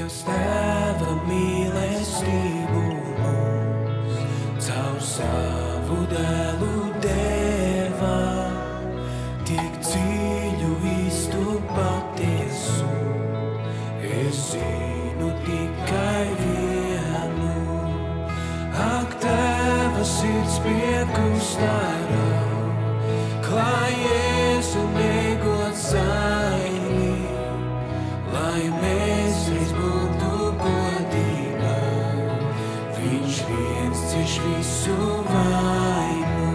Dievs Tēva mīlestību mums caur savu dēlu deva, tik dziļu īstu patiesu. Es zinu tikai vienu, ak, Tēva sirds pie krusta rauj, klāj Jēzu negods zaini, lai mēs reiz būtu godībā. Viņš viens cieš visu vainu.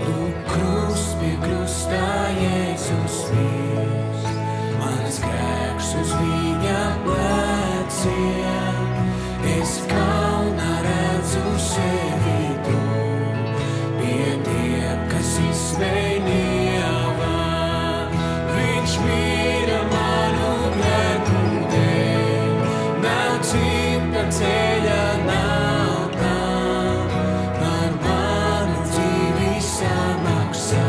Lūk, krusts pie krustā Jēzus mirst, mans grēks uz viņa pleciem. Es kaunā redzu sevi tu, pie tiem, kas izsmej nievā. Viņš mīra manu grēku dēļ, nav cita ceļa, nav tā, par manu dzīvi samaksā,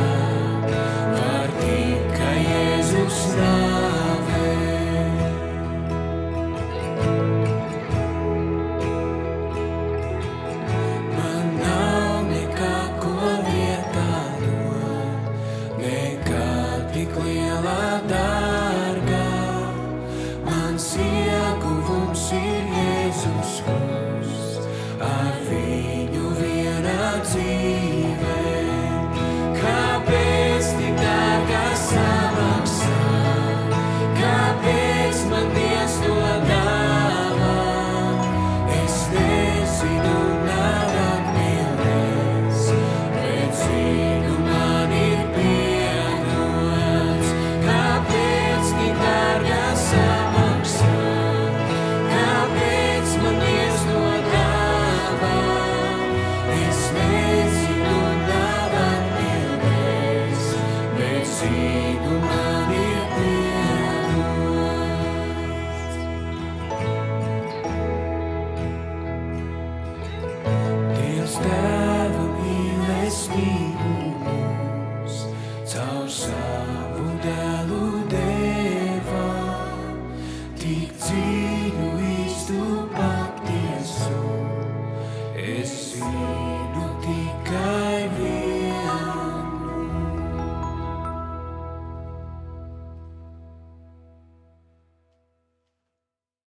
var tikai Jēzus nāve. Man nav nekā, ko vietā dot, nekā tik lielā dārgā. Mans ieguvums ir Jēzus krusts, ar viņu vienā dzīvē. Kāpēc tik dārgā samaksā? Kāpēc man Dievs to dāvā? Es nezinu, nav atbildēs, bet zinu, man ir piedots. Kāpēc tik dārgā samaksā? Kāpēc man Dievs to dāvā? Es nezinu, nav atbildēs, bet zinu, man ir piedots. Dievs Tēva mīlestība